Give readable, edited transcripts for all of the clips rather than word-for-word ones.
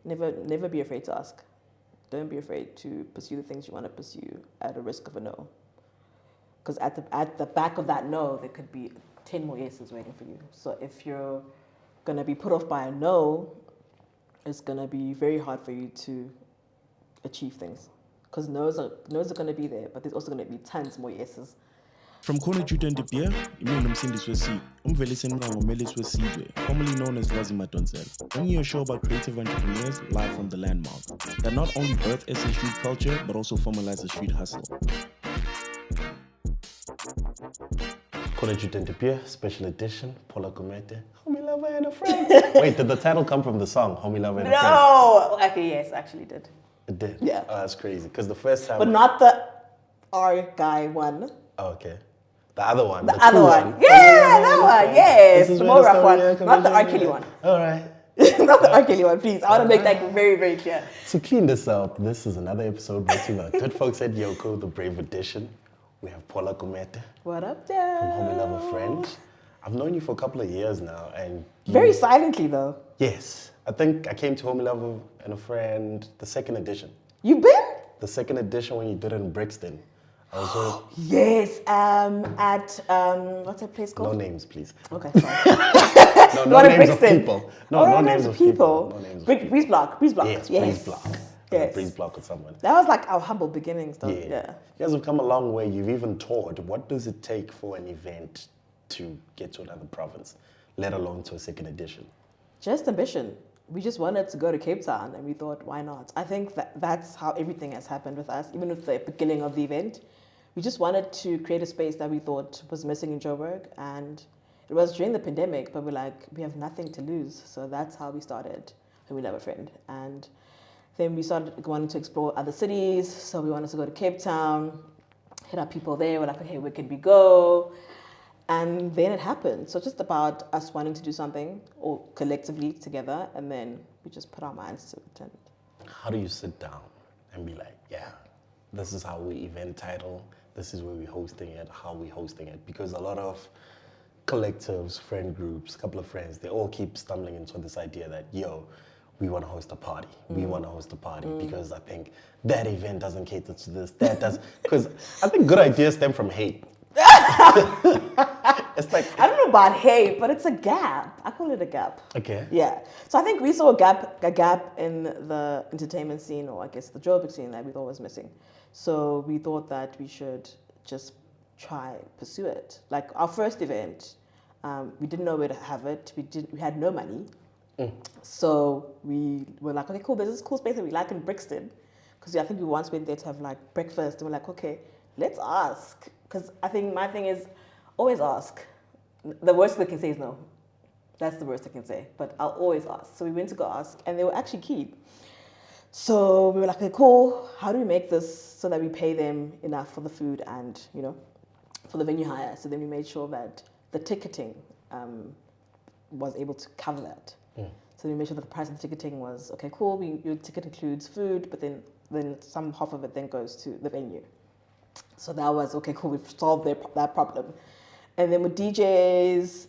Never be afraid to ask. Don't be afraid to pursue the things you want to pursue at a risk of a no. Because at the back of that no, there could be 10 more yeses waiting for you. So if you're going to be put off by a no, it's going to be very hard for you to achieve things. Because no's are going to be there, but there's also going to be tons more yeses. From Cnrjutaanddebeer, imini nomsindisi wesiko, umvelisi Nqango uMelisi weSizwe, formerly known as Wazi Madonsela, bringing you a show about creative entrepreneurs live from the landmark that not only birth SA street culture, but also formalize the street hustle. Cnrjutaanddebeer, special edition, Phola Gumede, Homie Lover and a Friend. Wait, did the title come from the song, Homie Lover and a Friend? No! Okay, yes, actually did. It did? Yeah. Oh, that's crazy, because the first time... But not the R guy one. Oh, okay. The other one. The other one. Yeah, that one. Yes. The more rough one. Not the R. Kelly one. All right. Not the R. Kelly one, please. I want to make that very, very clear. To clean this up, this is another episode brought to you by Good Folks at Yoko, the Brave Edition. We have Phola Gumede. What up, there? From Homie Lover Friend. I've known you for a couple of years now, and very silently though. Yes, I think I came to Homie Lover and a Friend, the second edition. You been? The second edition when you did it in Brixton. I was yes, at what's that place called? No names, please. Okay, sorry. no names of people. No names of people. No names of people. Breeze Block. Yes, Breeze Block. Yes. Breeze Block with someone. That was like our humble beginnings, though. Yeah. You guys have come a long way. You've even toured. What does it take for an event to get to another province, let alone to a second edition? Just ambition. We just wanted to go to Cape Town, and we thought, why not? I think that's how everything has happened with us, even with the beginning of the event. We just wanted to create a space that we thought was missing in Joburg, and it was during the pandemic, but we're like, we have nothing to lose. So that's how we started Homie Lover Friend. And then we started wanting to explore other cities. So we wanted to go to Cape Town, hit up people there. We're like, okay, where can we go? And then it happened. So just about us wanting to do something or collectively together, and then we just put our minds to it. And how do you sit down and be like, yeah, this is how we event title, this is where we're hosting it, how we're hosting it? Because a lot of collectives, friend groups, a couple of friends, they all keep stumbling into this idea that, yo, we want to host a party. We want to host a party because I think that event doesn't cater to this, that does. Because I think good ideas stem from hate. It's like, I don't know about hate, but it's a gap. I call it a gap. Okay. Yeah. So I think we saw a gap in the entertainment scene, or I guess the Joburg scene, that we thought was missing. So we thought that we should just try pursue it. Like our first event, we didn't know where to have it. We had no money. So we were like, okay, cool. There's this cool space that we like in Brixton, because I think we once went there to have like breakfast, and we're like, okay, let's ask. Because I think my thing is always ask. The worst they can say is no. That's the worst I can say. But I'll always ask. So we went to go ask, and they were actually keen. So we were like, okay, cool. How do we make this so that we pay them enough for the food and, for the venue hire? So then we made sure that the ticketing was able to cover that. So we made sure that the price of the ticketing was, okay, cool. Your ticket includes food, but then some half of it then goes to the venue. So that was, okay, cool, we've solved that problem. And then with DJs,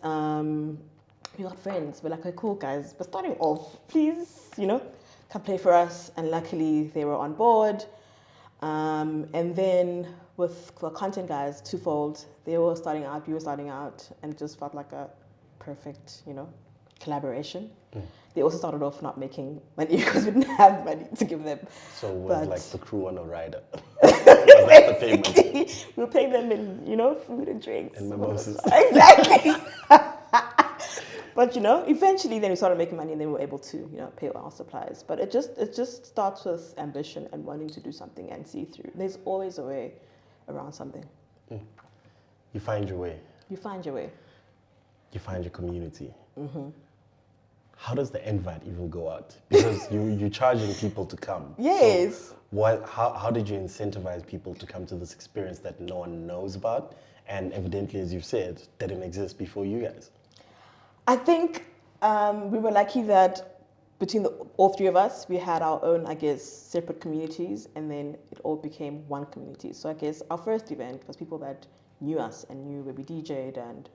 we got friends. We're like, okay, cool, guys, but starting off, please, come play for us. And luckily, they were on board. And then with the content guys, twofold, they were starting out, we were starting out, and it just felt like a perfect, collaboration. They also started off not making money because we didn't have money to give them. So it was like the crew on a rider. The payment. We were paying them in, food and drinks. And mimosas. Exactly. But, eventually then we started making money, and then we were able to, pay all our supplies. But it just starts with ambition and wanting to do something and see through. There's always a way around something. You find your way. You find your way. You find your community. How does the invite even go out? Because you're charging people to come. Yes. So how did you incentivize people to come to this experience that no one knows about, and evidently, as you've said, didn't exist before you guys? I think we were lucky that between all three of us, we had our own, I guess, separate communities, and then it all became one community. So I guess our first event was people that knew us and knew where we DJ'd and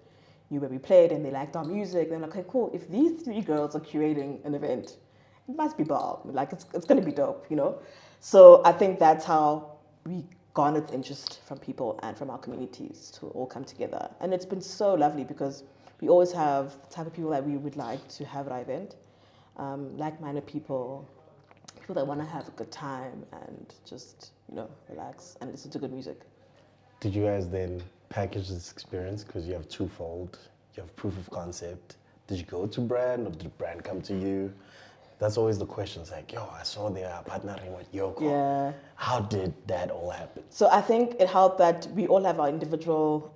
knew where we played, and they liked our music. They're like, okay, cool, if these three girls are curating an event it must be bomb. Like it's gonna be dope, you know. So I think that's how we garnered interest from people and from our communities to all come together. And it's been so lovely because we always have the type of people that we would like to have at our event, like-minded people, people that want to have a good time and just, you know, relax and listen to good music. Did you guys then package this experience because you have twofold? You have proof of concept. Did you go to brand or did brand come to you? That's always the question. It's like, yo, I saw they are partnering with Yoko. Yeah. How did that all happen? So I think it helped that we all have our individual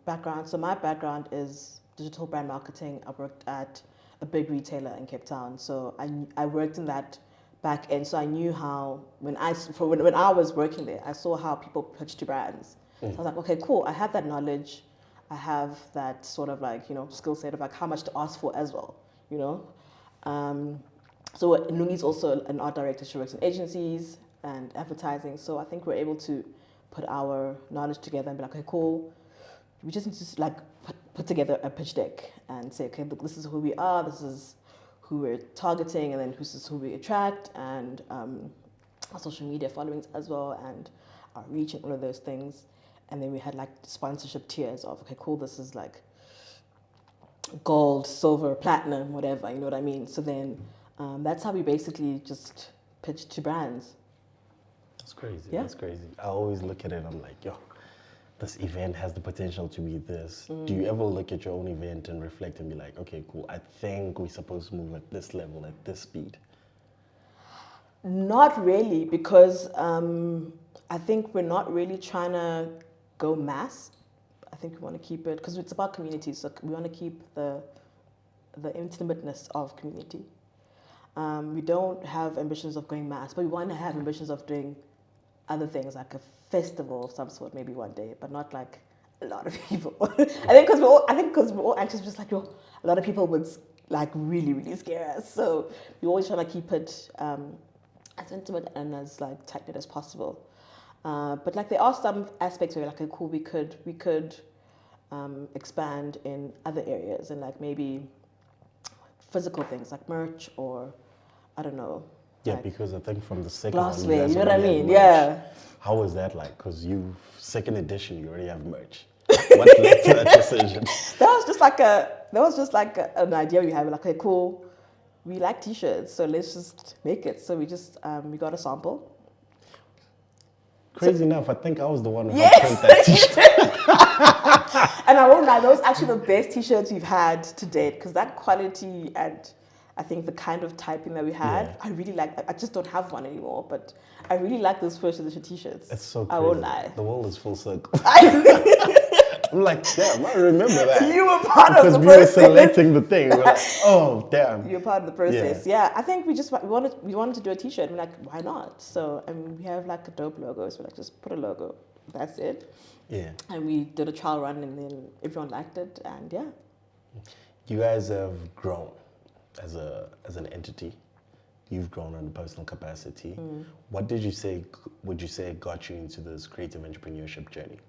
backgrounds. So my background is digital brand marketing. I worked at a big retailer in Cape Town. So I worked in that back end. So I knew how, when I was working there, I saw how people pitch to brands. So I was like, okay, cool. I have that knowledge. I have that sort of like, you know, skill set of like how much to ask for as well, you know. So Nungi's also an art director. She works in agencies and advertising. So I think we're able to put our knowledge together and be like, okay, cool. We just need to like put together a pitch deck and say, okay, look, this is who we are. This is who we're targeting, and then this is who we attract, and our social media followings as well, and our reach and all of those things. And then we had like sponsorship tiers of, okay, cool, this is like gold, silver, platinum, whatever, you know what I mean? So then that's how we basically just pitch to brands. That's crazy. Yeah. That's crazy. I always look at it, I'm like, yo, this event has the potential to be this. Do you ever look at your own event and reflect and be like, okay, cool, I think we're supposed to move at this level, at this speed? Not really, because I think we're not really trying to go mass. I think we want to keep it, because it's about community, so we want to keep the intimateness of community. We don't have ambitions of going mass, but we want to have ambitions of doing other things, like a festival of some sort, maybe one day, but not like a lot of people. I think because we're all anxious, just like, yo, a lot of people would like really, really scare us. So we always try to keep it as intimate and as like tight-knit as possible. But like there are some aspects where like, okay, cool, we could expand in other areas and like maybe physical things like merch or I don't know. Yeah, like because I think from the second Loveslave, one, you know what I mean? merch. Yeah. How was that like? Because second edition, you already have merch. What led to that decision? That was just like an idea we had. We're like, okay, cool. We like t-shirts, so let's just make it. So we just we got a sample. Crazy enough, I think I was the one who Yes, helped print that t-shirt. And I won't lie, those are actually the best t-shirts we've had to date because that quality and I think the kind of typing that we had, Yeah. I really like. I just don't have one anymore, but I really like those first edition t-shirts. It's so I crazy. won't lie. The world is full circle. I'm like, damn, I remember that. You were part of Because the we were process. selecting the thing. We're like, oh, damn. You're part of the process. Yeah, I think we wanted to do a t-shirt. We're like, why not? So I mean, we have like a dope logo. So we're like, just put a logo. That's it. Yeah. And we did a trial run, and then everyone liked it, and yeah. You guys have grown as an entity. You've grown in a personal capacity. What would you say got you into this creative entrepreneurship journey?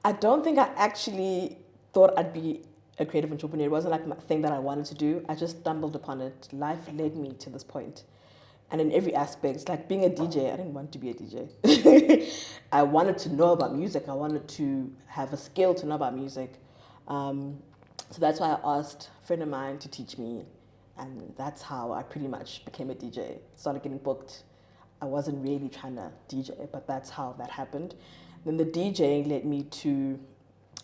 I don't think I actually thought I'd be a creative entrepreneur. It wasn't like my thing that I wanted to do. I just stumbled upon it. Life led me to this point. And in every aspect, like being a DJ, I didn't want to be a DJ. I wanted to know about music. I wanted to have a skill to know about music. So that's why I asked a friend of mine to teach me. And that's how I pretty much became a DJ. Started getting booked. I wasn't really trying to DJ, but that's how that happened. Then the DJing led me to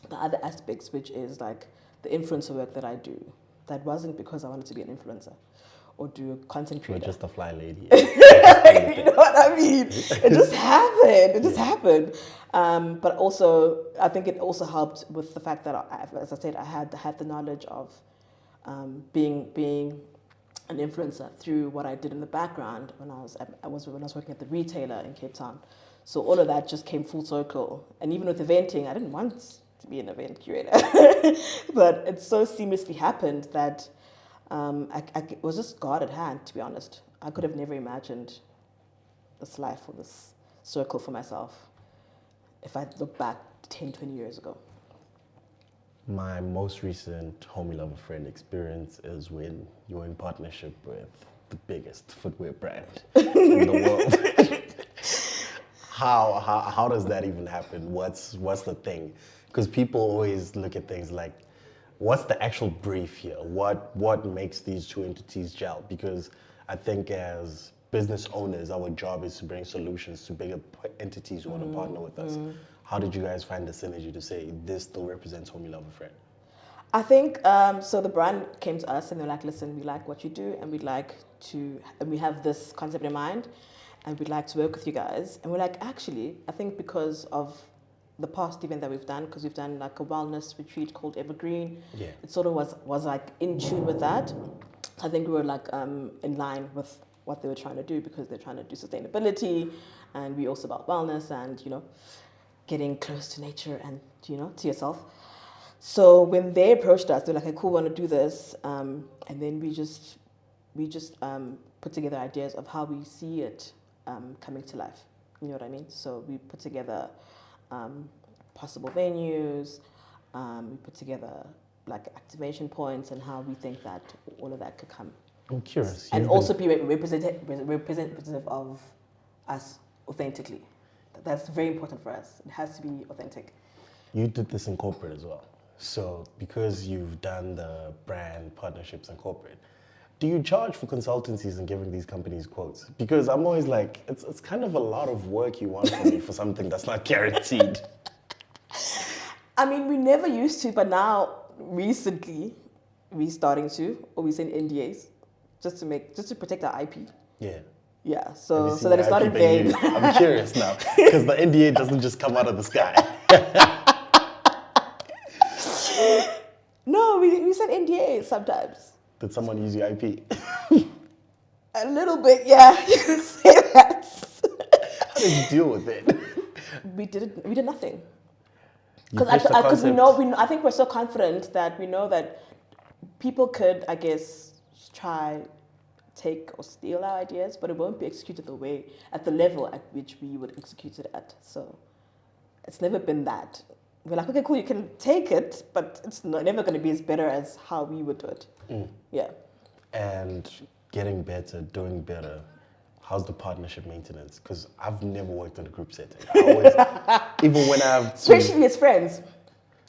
the other aspects, which is like the influencer work that I do. That wasn't because I wanted to be an influencer or do a content You're creator. just a fly lady. You know what I mean? It just happened. It just happened. But also, I think it also helped with the fact that, as I said, I had the knowledge of being an influencer through what I did in the background when I was working at the retailer in Cape Town. So all of that just came full circle. And even with eventing, I didn't want to be an event curator, but it so seamlessly happened that it was just God at hand, to be honest. I could have never imagined this life or this circle for myself if I look back 10, 20 years ago. My most recent Homie Lover Friend experience is when you're in partnership with the biggest footwear brand in the world. How does that even happen? What's the thing? Because people always look at things like, what's the actual brief here? What makes these two entities gel? Because I think as business owners, our job is to bring solutions to bigger entities who want to partner with us. How did you guys find the synergy to say this still represents Homie Lover Friend? I think so. The brand came to us and they're like, "Listen, we like what you do, and we have this concept in mind, and we'd like to work with you guys." And we're like, "Actually, I think because of the past event that we've done, because we've done like a wellness retreat called Evergreen, Yeah. it sort of was like in tune with that. I think we were like in line with what they were trying to do because they're trying to do sustainability, and we also about wellness and getting close to nature and to yourself." So when they approached us, they're like, "Hey, cool, want to do this," and then we just put together ideas of how we see it coming to life. You know what I mean? So we put together possible venues. We put together like activation points and how we think that all of that could come. I'm curious. And also be representative of us authentically. That's very important for us. It has to be authentic. You did this in corporate as well. So because you've done the brand partnerships in corporate, do you charge for consultancies and giving these companies quotes? Because I'm always like, it's kind of a lot of work you want from me for something that's not guaranteed. I mean, we never used to, but now recently we're starting to, or we send NDAs just to protect our IP. Yeah. Yeah, Have so you seen that it's the not IP in being vain. used? I'm curious now, because the NDA doesn't just come out of the sky. No, we send NDAs sometimes. Did someone use your IP? A little bit, yeah. You can say that. How did you deal with it? We did nothing. You pitched the Because we concept. know, I think we're so confident that we know that people could, I guess, try, take or steal our ideas, but it won't be executed at the level at which we would execute it at. So it's never been that. We're like, okay, cool, you can take it, but it's never going to be as better as how we would do it. Yeah. And getting better, doing better. How's the partnership maintenance? Because I've never worked in a group setting. I always, even when I've... Especially as friends.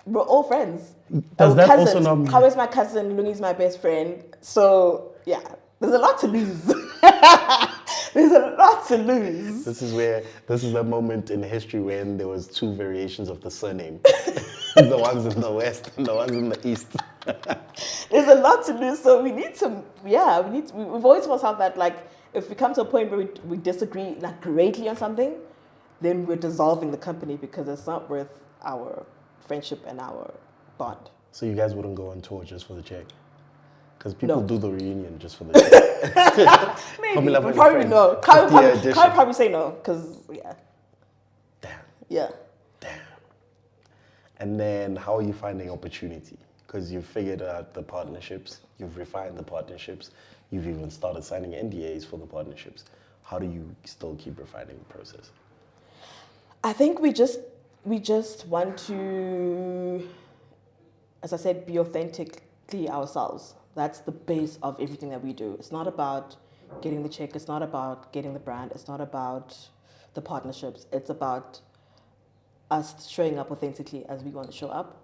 We're all friends. Does that cousins. also not mean... Kawa's my cousin, Lungi's my best friend. So, yeah, there's a lot to lose. There's a lot to lose. This is a moment in history when there was two variations of the surname. The ones in the west and the ones in the east. There's a lot to lose, so we've always must have that, like, if we come to a point where we disagree like greatly on something, then we're dissolving the company because it's not worth our friendship and our bond. So you guys wouldn't go on tour just for the check? Because people No. do the reunion just for the check. Maybe, but probably no. Kai would probably say no, because, yeah. Damn. Yeah. Damn. And then how are you finding opportunity? Because you've figured out the partnerships, you've refined the partnerships, you've even started signing NDAs for the partnerships. How do you still keep refining the process? I think we just want to, as I said, be authentically ourselves. That's the base of everything that we do. It's not about getting the check. It's not about getting the brand. It's not about the partnerships. It's about us showing up authentically as we want to show up.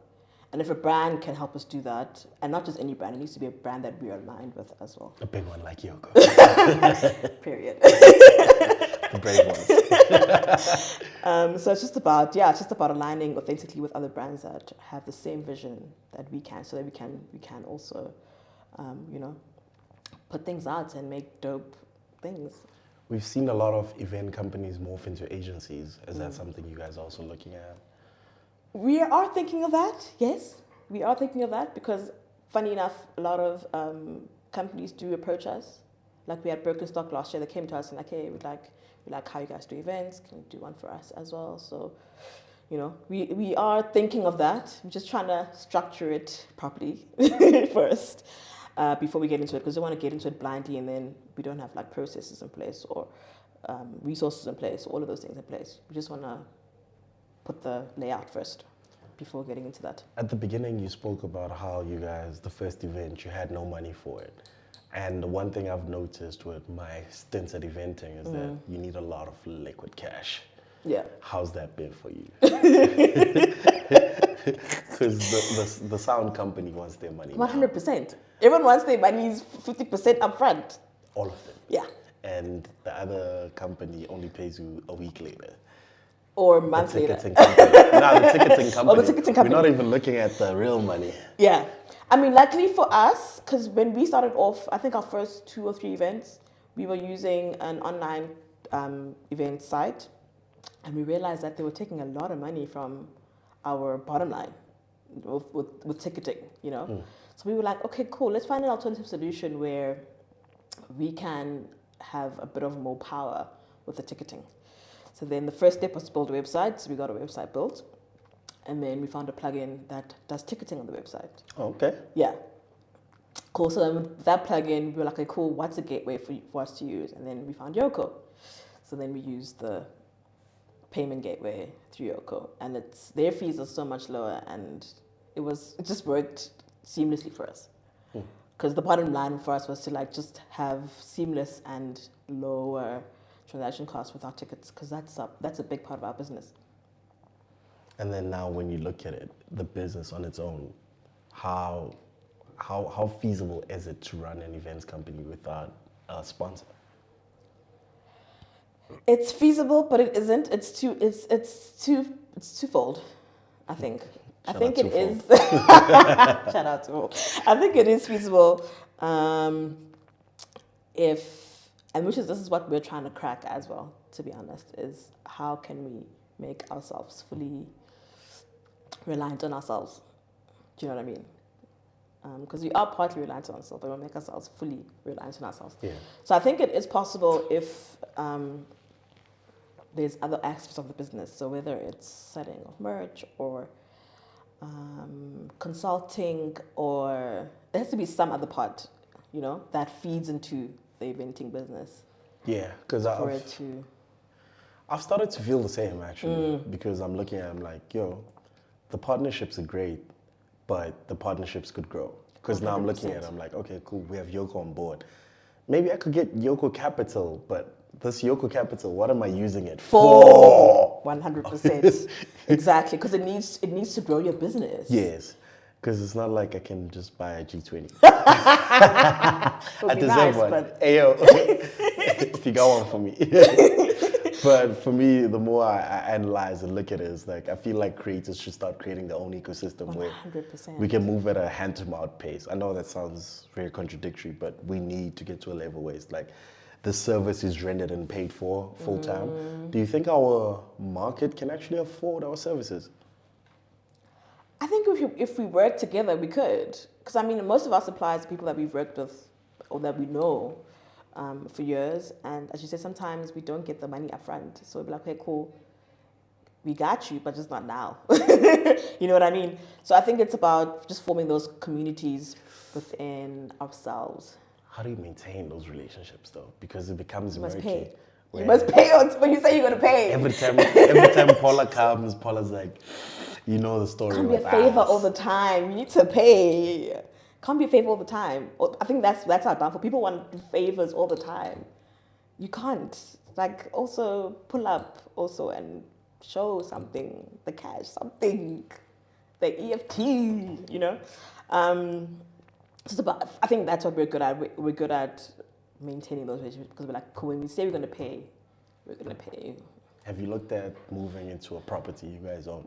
And if a brand can help us do that, and not just any brand, it needs to be a brand that we are aligned with as well. A big one like Yoko. Period. The brave ones. So it's just about aligning authentically with other brands that have the same vision that we can, so that we can also, put things out and make dope things. We've seen a lot of event companies morph into agencies. Is that something you guys are also looking at? We are thinking of that, yes. We are thinking of that because, funny enough, a lot of companies do approach us. Like we had Birkenstock last year, they came to us and like, hey, we like how you guys do events. Can you do one for us as well? So, we are thinking of that. We're just trying to structure it properly first before we get into it, because we want to get into it blindly and then we don't have like processes in place or resources in place, all of those things in place. We just want to put the layout first. before getting into that. At the beginning, you spoke about how you guys, the first event, you had no money for it. And the one thing I've noticed with my stints at eventing is that you need a lot of liquid cash. Yeah. How's that been for you? Because the sound company wants their money. 100%. Everyone wants their money 50% upfront. All of them. Yeah. And the other company only pays you a week later. Or months later. Ticketing company. No, the ticketing company. Oh, the ticketing company. We're not even looking at the real money. Yeah. I mean, luckily for us, because when we started off, I think our first 2 or 3 events, we were using an online event site. And we realized that they were taking a lot of money from our bottom line with ticketing, you know? So we were like, okay, cool, let's find an alternative solution where we can have a bit of more power with the ticketing. So then the first step was to build a website. So we got a website built. And then we found a plugin that does ticketing on the website. Okay. Yeah. Cool. So then with that plugin, we were like, okay, cool, what's a gateway for us to use? And then we found Yoko. So then we used the payment gateway through Yoko. And their fees are so much lower, and it just worked seamlessly for us. Because the bottom line for us was to like just have seamless and lower transaction costs with our tickets, because that's a big part of our business. And then now when you look at it, the business on its own, how feasible is it to run an events company without a sponsor? It's feasible, but it isn't. It's twofold, I think. I think it is. Shout out to all. I think it is feasible. This is what we're trying to crack as well, to be honest, is how can we make ourselves fully reliant on ourselves? Do you know what I mean? Because we are partly reliant on ourselves, but we'll make ourselves fully reliant on ourselves. Yeah. So I think it is possible if there's other aspects of the business. So whether it's setting of merch or consulting, or there has to be some other part, you know, that feeds into the eventing business. Yeah, because I've started to feel the same actually, because I'm looking at it, I'm like, yo, the partnerships are great, but the partnerships could grow. Because now I'm looking at it, I'm like, okay, cool, we have Yoko on board. Maybe I could get Yoko Capital, but this Yoko Capital, what am I using it for? 100%. Exactly, because it needs to grow your business. Yes, because it's not like I can just buy a G20. I deserve one. But... Ayo, if you got one for me. But for me, the more I analyze and look at it, it's like I feel like creators should start creating their own ecosystem 100%. Where we can move at a hand-to-mouth pace. I know that sounds very contradictory, but we need to get to a level where it's like the service is rendered and paid for full-time. Do you think our market can actually afford our services? I think if we work together, we could. Because, I mean, most of our suppliers are people that we've worked with or that we know for years. And as you said, sometimes we don't get the money up front. So we'll be like, okay, cool, we got you, but just not now. You know what I mean? So I think it's about just forming those communities within ourselves. How do you maintain those relationships, though? Because it becomes You must murky. pay. You must pay when you say you're going to pay. Every time Phola comes, Paula's like, you know the story. Can't be a favor all the time. You need to pay. Can't be a favor all the time. I think that's our downfall. People want favors all the time. You can't. Like, also pull up also and show something, the cash, something, the EFT, you know? I think that's what we're good at. We're good at maintaining those relationships because we're like, cool, when we say we're going to pay, we're going to pay. Have you looked at moving into a property you guys own?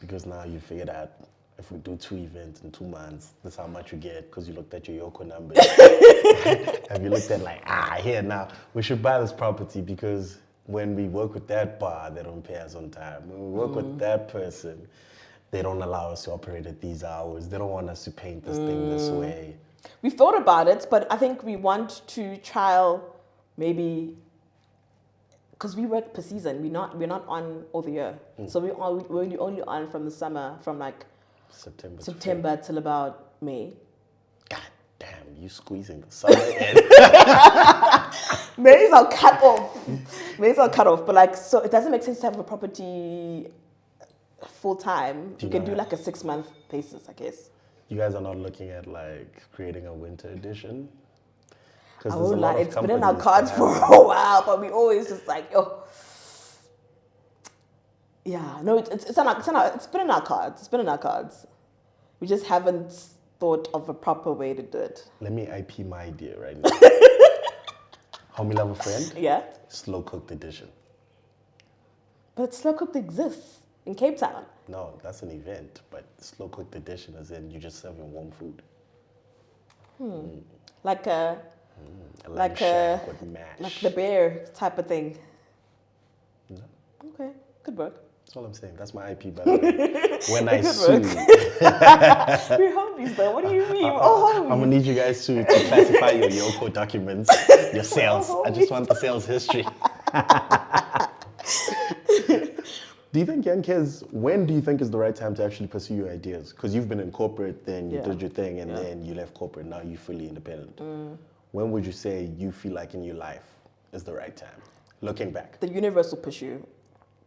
Because now you figured out if we do 2 events in 2 months, that's how much you get because you looked at your Yoko numbers. Have you looked at here now, we should buy this property because when we work with that bar, they don't pay us on time. When we work with that person, they don't allow us to operate at these hours. They don't want us to paint this thing this way. We've thought about it, but I think we want to trial maybe, because we work per season. We're not on all the year. So we're only on from the summer, from like September till about May. God damn, you squeezing the summer in. May's our cut off. But like, so it doesn't make sense to have a property full time, Do you you can not do have- like a 6-month basis, I guess. You guys are not looking at like creating a winter edition? Because I there's a won't lot lie, of it's been in our companies cards that for have a while, but we always just like, oh, yeah, no, it's been in our cards. It's been in our cards. We just haven't thought of a proper way to do it. Let me IP my idea right now. Homie Love a Friend, Yeah, slow cooked edition. but slow cooked exists in Cape Town. No, that's an event, but slow cooked edition is in you just serving warm food. Like a A lamb Like shank with mash. like the bear type of thing. No, Okay, could work. that's all I'm saying. That's my IP, by the way. When I It could sue, We're homies though. What do you mean? Oh, I'm gonna homies. need you guys to classify your Yoko documents, your sales. I just want the sales history. Do you think young kids, when do you think is the right time to actually pursue your ideas? Because you've been in corporate, then you Yeah. did your thing, and Yeah. then you left corporate, now you're fully independent. When would you say you feel like in your life is the right time? Looking back. The universe will push you,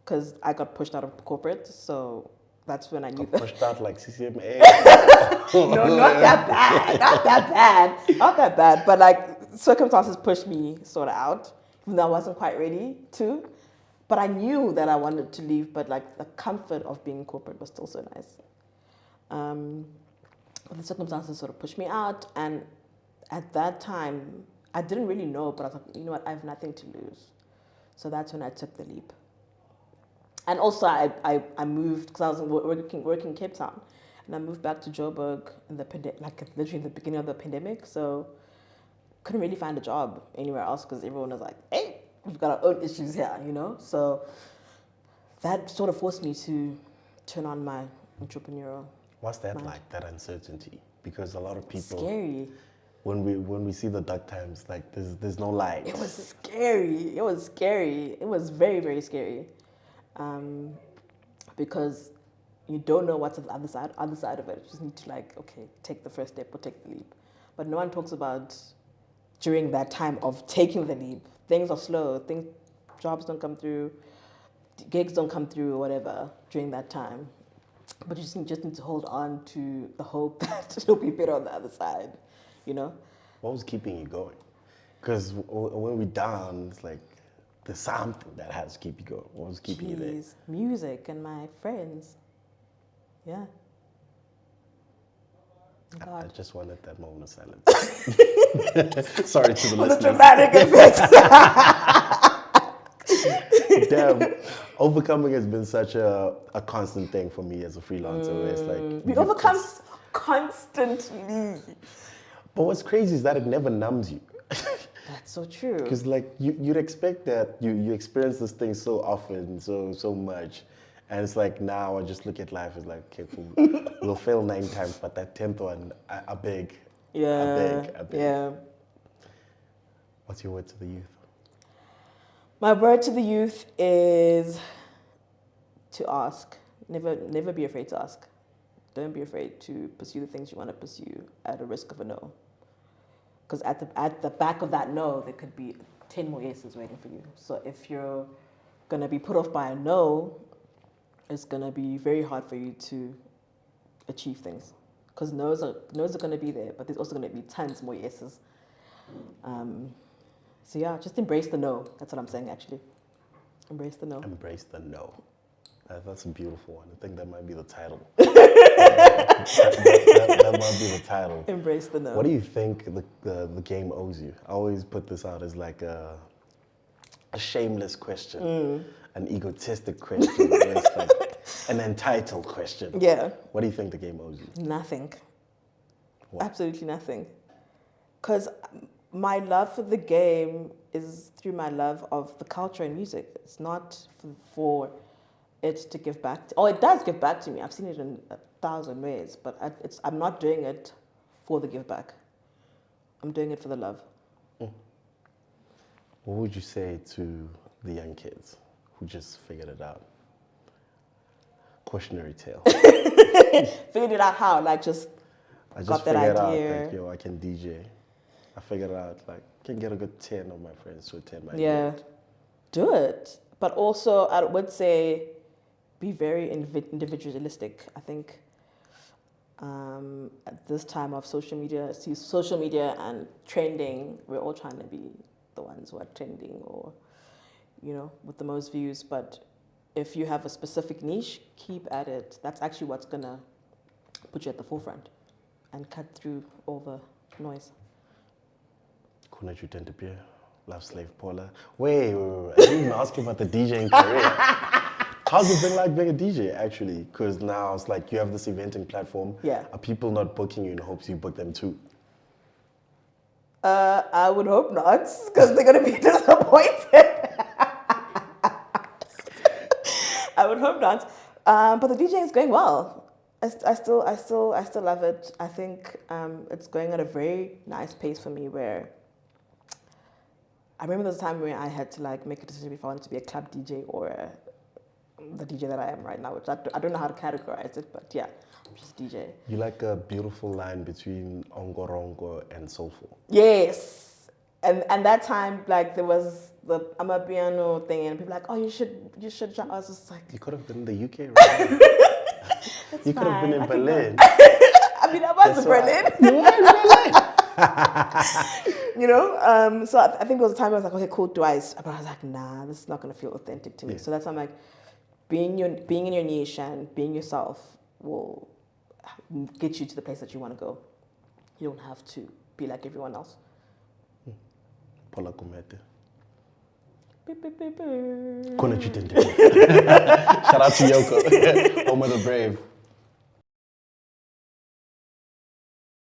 because I got pushed out of corporate, so that's when I knew that. Pushed out like CCMA. No, not that bad. Not that bad. Not that bad. But like circumstances pushed me sort of out, even though I wasn't quite ready to. But I knew that I wanted to leave, but like the comfort of being in corporate was still so nice. But the circumstances sort of pushed me out, and at that time, I didn't really know, but I was like, you know what, I have nothing to lose. So that's when I took the leap. And also, I moved because I was working in Cape Town, and I moved back to Joburg in the like literally in the beginning of the pandemic. So couldn't really find a job anywhere else because everyone was like, "Hey, we've got our own issues here," you know. So that sort of forced me to turn on my entrepreneurial. What's that mind. like, that uncertainty? Because a lot of people, Scary. when we see the dark times, like there's no light. It was scary. It was scary. It was very, very scary. Because you don't know what's on the other side of it. You just need to like, okay, take the first step or take the leap. But no one talks about during that time of taking the leap. Things are slow. Jobs don't come through, gigs don't come through or whatever during that time. But you just need to hold on to the hope that it'll be better on the other side, you know? What was keeping you going? Because when we're down, it's like there's something that has to keep you going. What was keeping you there? Jeez, music and my friends. Yeah. Oh, I God. just wanted that moment of silence. Sorry to the For the listeners. dramatic effect. Damn, overcoming has been such a constant thing for me as a freelancer. It's like We you overcome just- constantly. But what's crazy is that it never numbs you. That's so true. Because like you'd expect that you experience this thing so often, so much, and it's like now I just look at life as like, okay, cool, we'll fail 9 times, but that 10th one, I beg, Yeah. I beg. Yeah. What's your word to the youth? My word to the youth is to ask. Never be afraid to ask. Don't be afraid to pursue the things you want to pursue at a risk of a no. Because at the back of that no, there could be 10 more yeses waiting for you. So if you're going to be put off by a no, it's going to be very hard for you to achieve things. Because no's are going to be there, but there's also going to be tons more yeses. So yeah, just embrace the no. That's what I'm saying, actually. Embrace the no. Embrace the no. That's a beautiful one. I think that might be the title. that might be the title. Embrace the no. What do you think the game owes you? I always put this out as like a shameless question, an egotistic question, where it's like an entitled question. Yeah, What do you think the game owes you? nothing. What? Absolutely nothing. Because my love for the game is through my love of the culture and music. It's not for it to give back. It does give back to me. I've seen it in 1,000 ways, but I'm not doing it for the give back. I'm doing it for the love. What would you say to the young kids who just figured it out? Cautionary tale. Figured it out how? Like just I just got that figured idea. out, like, yo, I can DJ. I figured out, like, I can get a good 10 of my friends to attend my Yeah, event. do it. But also, I would say be very individualistic. I think at this time of social media and trending, we're all trying to be the ones who are trending or, with the most views. But if you have a specific niche, keep at it. That's actually what's going to put you at the forefront and cut through all the noise. Cnrjutaanddebeer, Loveslave Phola. Wait. I didn't even ask you about the DJing career. How's it been like being a DJ, actually? Because now it's like you have this eventing platform. Yeah. Are people not booking you in hopes you book them too? I would hope not, because they're going to be disappointed. I would hope not. But the DJing is going well. I still love it. I think it's going at a very nice pace for me. Where I remember there was a time where I had to make a decision if I wanted to be a club DJ or the DJ that I am right now, which I don't know how to categorize it, but yeah, I'm just DJ. You like a beautiful line between ongorongo and soulful. Yes, and that time there was the Amapiano thing, and people were like, oh, you should try. I was just like, you could have been in the UK, right? You could have been in Berlin. I mean, I was in Berlin. You were in Berlin. So I think there was a time I was like, okay, cool, but I was like, nah, this is not going to feel authentic to me. Yeah. So that's why I'm like, being in your niche and being yourself will get you to the place that you want to go. You don't have to be like everyone else. Phola Gumede. Beep, beep, beep, beep. Cnrjutaanddebeer. Shout out to Yoko, home of the brave.